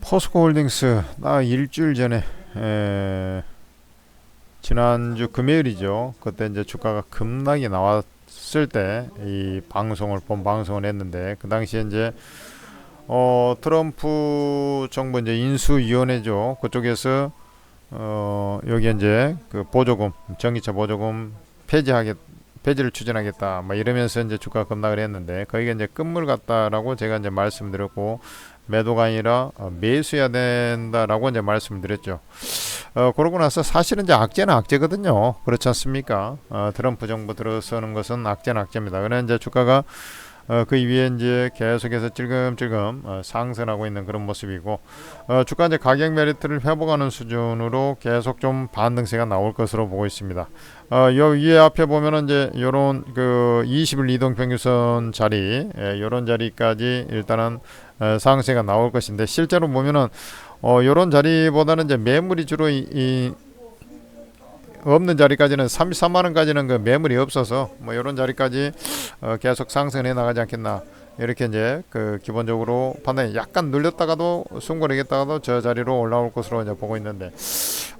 포스코홀딩스 나 일주일 전에 지난주 금요일이죠. 그때 이제 주가가 급락이 나왔을 때 이 방송을 본 방송을 했는데 그 당시에 이제 트럼프 정부 이제 인수위원회죠. 그쪽에서 여기 이제 그 보조금 전기차 보조금 폐지를 추진하겠다 막 이러면서 이제 주가 급락을 했는데 거기가 이제 끝물 같다라고 제가 이제 말씀드렸고 매도가 아니라 매수해야 된다라고 이제 말씀드렸죠. 그러고 나서 사실은 이제 악재는 악재거든요. 그렇지 않습니까? 트럼프 정부 들어서는 것은 악재는 악재입니다. 그러나 이제 주가가 그 위에 이제 계속해서 찔끔찔끔 상승하고 있는 그런 모습이고 주가 이제 가격 메리트를 회복하는 수준으로 계속 좀 반등세가 나올 것으로 보고 있습니다. 요 위에 앞에 보면은 이제 요런 그 20일 이동 평균선 자리 요런 자리까지 일단은 상승세가 나올 것인데 실제로 보면은 요런 자리보다는 이제 매물이 주로 없는 자리까지는 33만원까지는 그 매물이 없어서 뭐 이런 자리까지 계속 상승해 나가지 않겠나 이렇게 이제 그 기본적으로 판단이 약간 눌렸다가도 숨고르겠다가도 저 자리로 올라올 것으로 이제 보고 있는데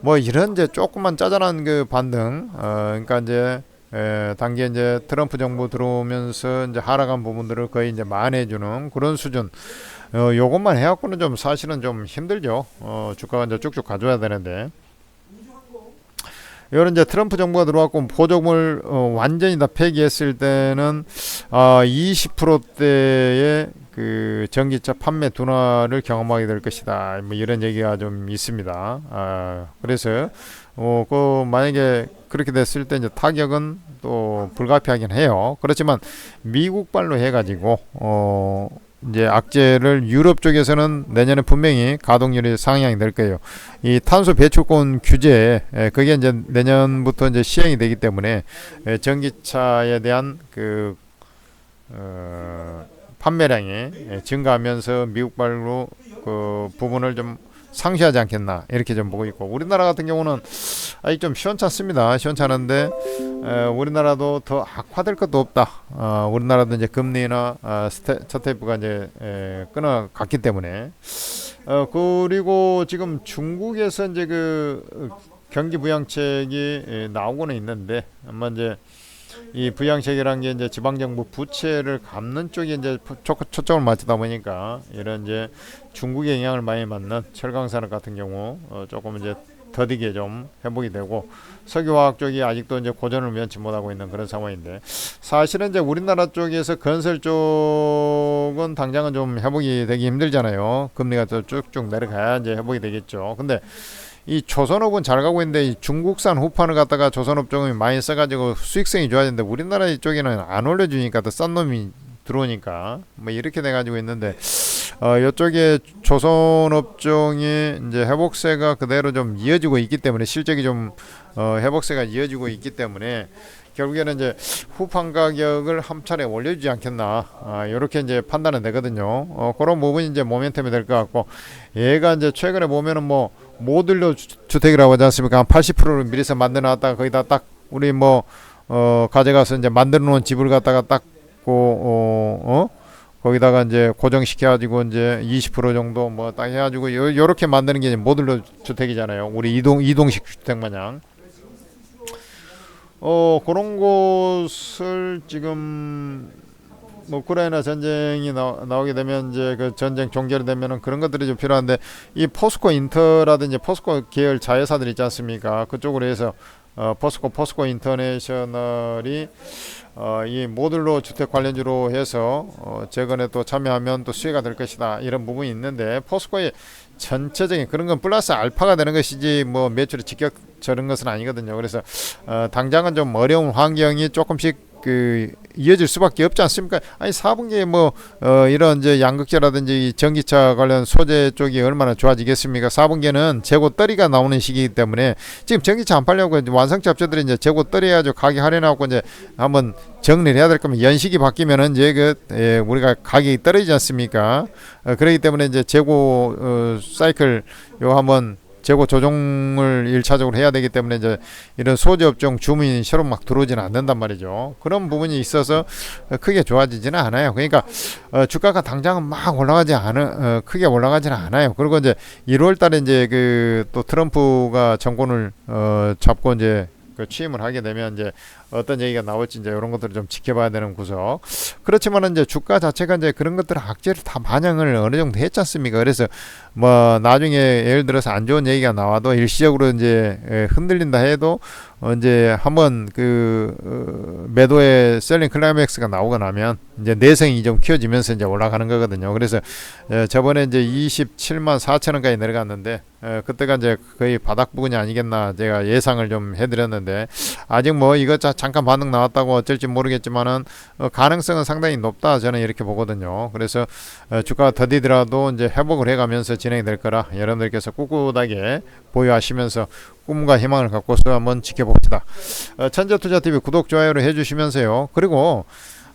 뭐 이런 이제 조금만 짜잘한 그 반등 그러니까 이제 단기에 이제 트럼프 정부 들어오면서 이제 하락한 부분들을 거의 이제 만회해주는 그런 수준 요것만 해갖고는 좀 사실은 좀 힘들죠. 주가가 이제 쭉쭉 가져야 되는데 이런 이제 트럼프 정부가 들어왔고 보조금을 완전히 다 폐기했을 때는 20%대의 그 전기차 판매 둔화를 경험하게 될 것이다. 뭐 이런 얘기가 좀 있습니다. 그래서 그 만약에 그렇게 됐을 때 이제 타격은 또 불가피하긴 해요. 그렇지만 미국발로 해가지고 이제 악재를 유럽 쪽에서는 내년에 분명히 가동률이 상향이 될 거예요. 이 탄소 배출권 규제 그게 이제 내년부터 이제 시행이 되기 때문에 전기차에 대한 그 판매량이 증가하면서 미국발로 그 부분을 좀 상쇄하지 않겠나 이렇게 좀 보고 있고 우리나라 같은 경우는 아직 좀 시원찮습니다. 시원찮은데 우리나라도 더 악화될 것도 없다. 우리나라도 이제 금리나 스테이프가 이제 끊어갔기 때문에 그리고 지금 중국에서 이제 그 경기 부양책이 나오고는 있는데 아마 이제 이 부양책이라는 게 이제 지방정부 부채를 갚는 쪽에 이제 초점을 맞추다 보니까 이런 이제 중국의 영향을 많이 받는 철강산업 같은 경우 조금 이제 더디게 좀 회복이 되고 석유화학 쪽이 아직도 이제 고전을 면치 못하고 있는 그런 상황인데 사실은 이제 우리나라 쪽에서 건설 쪽은 당장은 좀 회복이 되기 힘들잖아요. 금리가 더 쭉쭉 내려가야 이제 회복이 되겠죠. 근데 이 조선업은 잘 가고 있는데 이 중국산 후판을 갖다가 조선업 쪽이 많이 써가지고 수익성이 좋아지는데 우리나라 이쪽에는 안 올려주니까 더 싼 놈이 들어오니까 뭐 이렇게 돼가지고 있는데 이쪽에 조선업종이 이제 회복세가 그대로 좀 이어지고 있기 때문에 실적이 좀 회복세가 이어지고 있기 때문에 결국에는 이제 후판 가격을 한 차례 올려주지 않겠나 이렇게 이제 판단은 되거든요. 그런 부분이 이제 모멘텀이 될 것 같고 얘가 이제 최근에 보면은 뭐 모듈러 주택이라고 하지 않습니까? 한 80%를 미리서 만들어 놨다가 거기다 딱 우리 뭐 가져가서 이제 만들어 놓은 집을 갖다가 딱 거기다가 이제 고정시켜 가지고 이제 20% 정도 뭐 딱 해가지고 요렇게 만드는 게 모듈러 주택이잖아요. 우리 이동식 주택 마냥. 그런 곳을 지금 뭐 우크라이나 전쟁이 나오게 되면 이제 그 전쟁 종결이 되면은 그런 것들이 좀 필요한데 이 포스코 인터라든지 포스코 계열 자회사들 있지 않습니까? 그쪽으로 해서 포스코 인터내셔널이 이 모듈러 주택 관련주로 해서 재건에 또 참여하면 또 수혜가 될 것이다 이런 부분이 있는데 포스코의 전체적인 그런 건 플러스 알파가 되는 것이지 뭐 매출이 직격 저런 것은 아니거든요. 그래서 당장은 좀 어려운 환경이 조금씩 그 이어질 수밖에 없지 않습니까? 아니 4분기에 뭐 이런 이제 양극재라든지 전기차 관련 소재 쪽이 얼마나 좋아지겠습니까? 4분기에는 재고 떨이가 나오는 시기이기 때문에 지금 전기차 안 팔려고 완성차 업체들이 이제 재고 떨이 해가지고 가격 할인하고 이제 한번 정리를 해야 될 거면 연식이 바뀌면은 이제 우리가 가격이 떨어지지 않습니까? 그렇기 때문에 이제 재고 사이클 요 한번 재고 조정을 1차적으로 해야 되기 때문에 이제 이런 소재 업종 주문이 새로 막 들어오지는 않는단 말이죠. 그런 부분이 있어서 크게 좋아지지는 않아요. 그러니까 주가가 당장은 막 올라가지 않은 크게 올라가지는 않아요. 그리고 이제 1월 달에 이제 그 또 트럼프가 정권을 잡고 이제 그 취임을 하게 되면 이제 어떤 얘기가 나올지 이제 이런 것들을 좀 지켜봐야 되는 구석. 그렇지만 이제 주가 자체가 이제 그런 것들 악재를 다 반영을 어느 정도 했지 않습니까? 그래서 뭐 나중에 예를 들어서 안 좋은 얘기가 나와도 일시적으로 이제 흔들린다 해도 이제 한번 그 매도의 셀링 클라이맥스가 나오고 나면 이제 내성이 좀 키워지면서 이제 올라가는 거거든요. 그래서 저번에 이제 27만 4천 원까지 내려갔는데 그때가 이제 거의 바닥 부근이 아니겠나 제가 예상을 좀 해드렸는데 아직 뭐 이거 잠깐 반등 나왔다고 어쩔지 모르겠지만은 가능성은 상당히 높다 저는 이렇게 보거든요. 그래서 주가가 더디더라도 이제 회복을 해가면서 진행이 될 거라 여러분들께서 꿋꿋하게 보유하시면서 꿈과 희망을 갖고서 한번 지켜봅시다. 천재투자TV 구독 좋아요를 해주시면서요. 그리고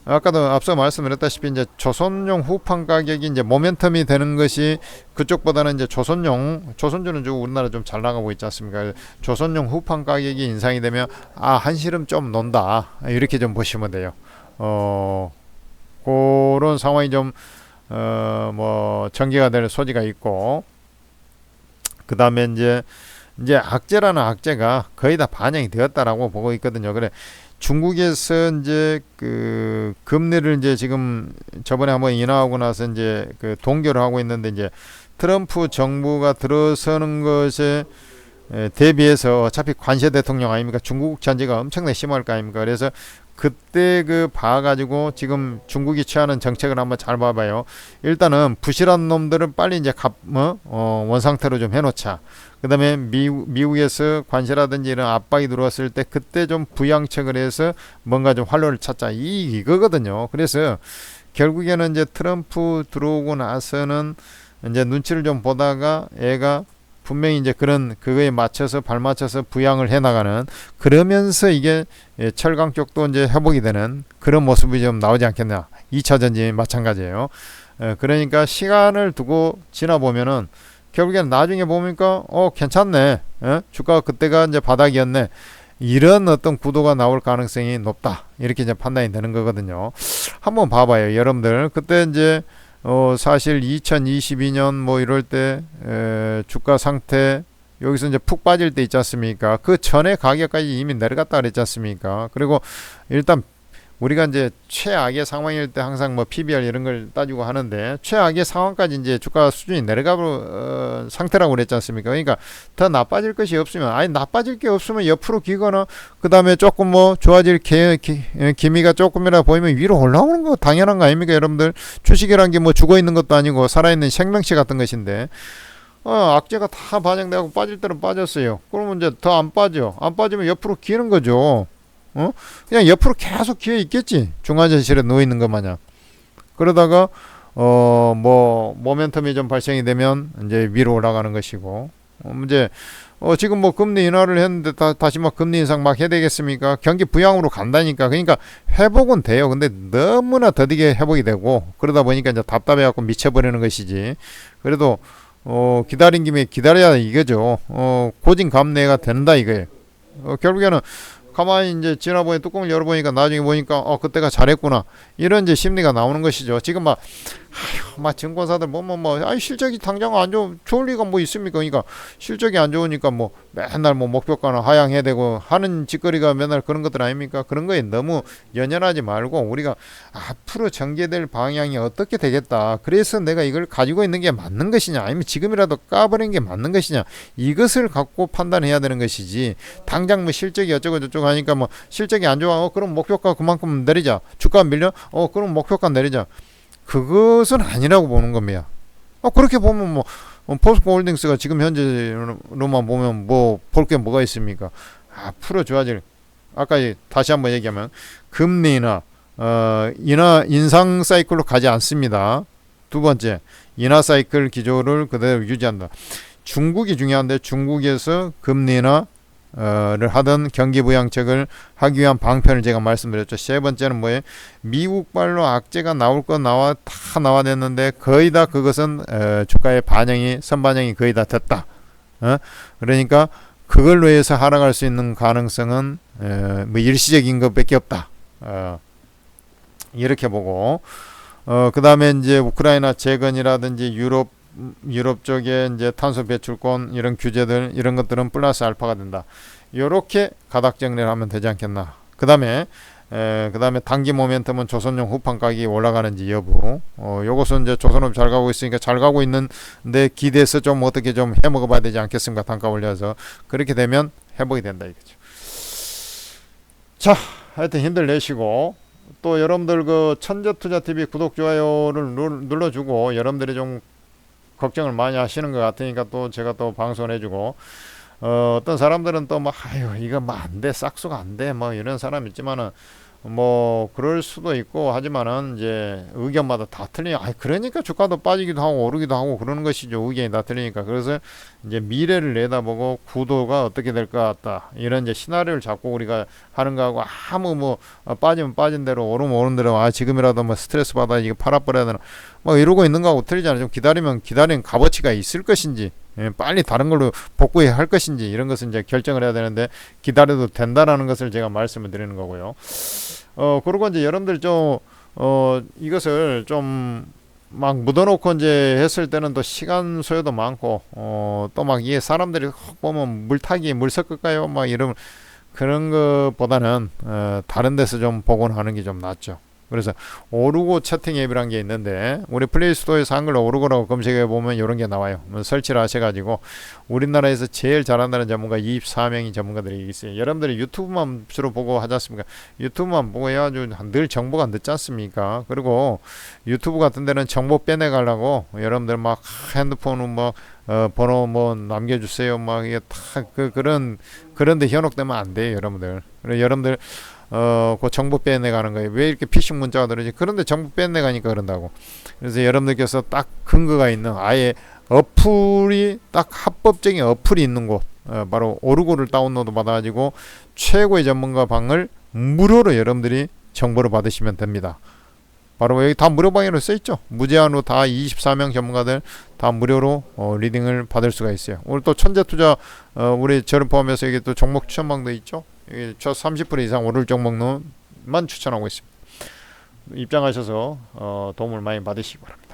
아까도 앞서 말씀드렸다시피 이제 조선용 후판 가격이 이제 모멘텀이 되는 것이 그쪽보다는 이제 조선주는 좀 우리나라 좀 잘 나가고 있지 않습니까? 조선용 후판 가격이 인상이 되면 한시름 좀 논다 이렇게 좀 보시면 돼요. 그런 상황이 좀 뭐 전개가 될 소지가 있고 그 다음에 이제 악재라는 악재가 거의 다 반영이 되었다라고 보고 있거든요. 그래 중국에서 이제 그 금리를 이제 지금 저번에 한번 인하하고 나서 이제 그 동결을 하고 있는데 이제 트럼프 정부가 들어서는 것에 대비해서 어차피 관세 대통령 아닙니까? 중국 견제가 엄청나게 심할 거 아닙니까? 그래서 그때 그 봐가지고 지금 중국이 취하는 정책을 한번 잘 봐봐요. 일단은 부실한 놈들은 빨리 이제 원상태로 좀 해놓자. 그 다음에 미국에서 관세라든지 이런 압박이 들어왔을 때 그때 좀 부양책을 해서 뭔가 좀 활로를 찾자. 이거거든요. 그래서 결국에는 이제 트럼프 들어오고 나서는 이제 눈치를 좀 보다가 애가 분명히 이제 그거에 맞춰서 발맞춰서 부양을 해나가는 그러면서 이게 철강 쪽도 이제 회복이 되는 그런 모습이 좀 나오지 않겠냐. 2차 전지 마찬가지예요. 그러니까 시간을 두고 지나보면은 결국엔 나중에 보니까 괜찮네. 주가가 그때가 이제 바닥이었네. 이런 어떤 구도가 나올 가능성이 높다. 이렇게 이제 판단이 되는 거거든요. 한번 봐봐요. 여러분들 그때 이제 사실 2022년 뭐 이럴 때 주가 상태 여기서 이제 푹 빠질 때 있지 않습니까? 그 전에 가격까지 이미 내려갔다 그랬지 않습니까? 그리고 일단 우리가 이제 최악의 상황일 때 항상 뭐 PBR 이런 걸 따지고 하는데 최악의 상황까지 이제 주가 수준이 내려가고 상태라고 그랬지 않습니까? 그러니까 더 나빠질 것이 없으면 나빠질 게 없으면 옆으로 기거나 그 다음에 조금 뭐 좋아질 기미가 조금이라 보이면 위로 올라오는 거 당연한 거 아닙니까? 여러분들 주식이란 게 뭐 죽어 있는 것도 아니고 살아있는 생명체 같은 것인데 악재가 다 반영되고 빠질 때는 빠졌어요. 그러면 이제 더 안 빠지면 옆으로 기는 거죠. 그냥 옆으로 계속 기어 있겠지. 중화전실에 누워 있는 것 마냥. 그러다가 뭐 모멘텀이 좀 발생이 되면 이제 위로 올라가는 것이고 이제 지금 뭐 금리 인하를 했는데 다시 막 금리 인상 막 해야 되겠습니까? 경기 부양으로 간다니까. 그러니까 회복은 돼요. 근데 너무나 더디게 회복이 되고 그러다 보니까 이제 답답해갖고 미쳐버리는 것이지. 그래도 기다린 김에 기다려야 이거죠. 고진감래가 된다 이거예요. 결국에는 가만히 이제 지나보니 뚜껑을 열어보니까 나중에 보니까 그때가 잘했구나 이런 이제 심리가 나오는 것이죠. 지금 막 증권사들 실적이 당장 안 좋을 리가 뭐 있습니까? 그러니까 실적이 안 좋으니까 뭐 맨날 뭐 목표가는 하향해야 되고 하는 짓거리가 맨날 그런 것들 아닙니까? 그런 거에 너무 연연하지 말고 우리가 앞으로 전개될 방향이 어떻게 되겠다. 그래서 내가 이걸 가지고 있는 게 맞는 것이냐 아니면 지금이라도 까버리는 게 맞는 것이냐 이것을 갖고 판단해야 되는 것이지 당장 뭐 실적이 어쩌고 저쩌고 하니까 뭐 실적이 안 좋아 그럼 목표가 그만큼 내리자. 주가 밀려 그럼 목표가 내리자. 그것은 아니라고 보는 겁니다. 그렇게 보면 뭐 포스코 홀딩스가 지금 현재로만 보면 뭐 볼 게 뭐가 있습니까? 앞으로 좋아질 아까 다시 한번 얘기하면 금리나 인상 사이클로 가지 않습니다. 두 번째 인하 사이클 기조를 그대로 유지한다. 중국이 중요한데 중국에서 금리나 를 하던 경기 부양책을 하기 위한 방편을 제가 말씀드렸죠. 세 번째는 뭐예요? 미국발로 악재가 나올 거 다 나와냈는데 거의 다 그것은 주가의 선반영이 거의 다 됐다. 그러니까 그걸로 해서 하락할 수 있는 가능성은 뭐 일시적인 것밖에 없다. 이렇게 보고 그 다음에 이제 우크라이나 재건이라든지 유럽 쪽에 이제 탄소 배출권 이런 규제들 이런 것들은 플러스 알파가 된다. 이렇게 가닥 정리를 하면 되지 않겠나. 그 다음에 단기 모멘텀은 조선용 후판 가격이 올라가는지 여부. 요것은 이제 조선업 잘 가고 있으니까 잘 가고 있는데 기대해서 좀 어떻게 좀 해먹어 봐야 되지 않겠습니까? 단가 올려서. 그렇게 되면 회복이 된다 이거죠. 자, 하여튼 힘들 내시고 또 여러분들 그 천재투자TV 구독 좋아요를 눌러주고 여러분들이 좀 걱정을 많이 하시는 것 같으니까 또 제가 또 방송을 해주고 어떤 사람들은 또 뭐 아유 이거 뭐 안 돼 싹수가 안 돼 뭐 이런 사람 있지만은 뭐 그럴 수도 있고 하지만은 이제 의견마다 다 틀리니까 그러니까 주가도 빠지기도 하고 오르기도 하고 그러는 것이죠. 의견이 다 틀리니까. 그래서 이제 미래를 내다보고 구도가 어떻게 될 것 같다 이런 이제 시나리오를 잡고 우리가 하는 거하고 아무 뭐 빠지면 빠진 대로 오르면 오른 대로 지금이라도 뭐 스트레스 받아 이거 팔아버려야 되나 뭐 이러고 있는 거하고 틀리잖아요. 좀 기다리는 값어치가 있을 것인지 빨리 다른 걸로 복구해야 할 것인지 이런 것은 이제 결정을 해야 되는데 기다려도 된다라는 것을 제가 말씀을 드리는 거고요. 그리고 이제 여러분들 좀 이것을 좀 막 묻어놓고 이제 했을 때는 또 시간 소요도 많고 또 막 이게 사람들이 확 보면 물타기 물 섞을까요? 막 이런 그런 것보다는 다른 데서 좀 복원하는 게 좀 낫죠. 그래서 오르고 채팅 앱이란 게 있는데 우리 플레이스토어에서 한글로 오르고라고 검색해 보면 이런 게 나와요. 설치를 하셔가지고 우리나라에서 제일 잘한다는 전문가 24명의 전문가들이 있어요. 여러분들이 유튜브만 주로 보고 하지 않습니까? 유튜브만 보고 해가지고 늘 정보가 늦지 않습니까? 그리고 유튜브 같은 데는 정보 빼내가려고 여러분들 막 핸드폰은 뭐 번호 뭐 남겨주세요 막 이게 다 그런데 현혹되면 안 돼요 여러분들. 그리고 여러분들 그 정보 빼내가는 거예요. 왜 이렇게 피싱 문자가 들어오지? 그런데 정보 빼내가니까 그런다고. 그래서 여러분들께서 딱 근거가 있는 아예 어플이 딱 합법적인 어플이 있는 곳 바로 오르고를 다운로드 받아가지고 최고의 전문가 방을 무료로 여러분들이 정보를 받으시면 됩니다. 바로 여기 다 무료 방으로 써있죠. 무제한으로 다 24명 전문가들 다 무료로 리딩을 받을 수가 있어요. 오늘 또 천재투자 우리 저를 포함해서 여기 또 종목 추천방도 있죠. 여기 저 30% 이상 오를 종목만 추천하고 있습니다. 입장하셔서 도움을 많이 받으시기 바랍니다.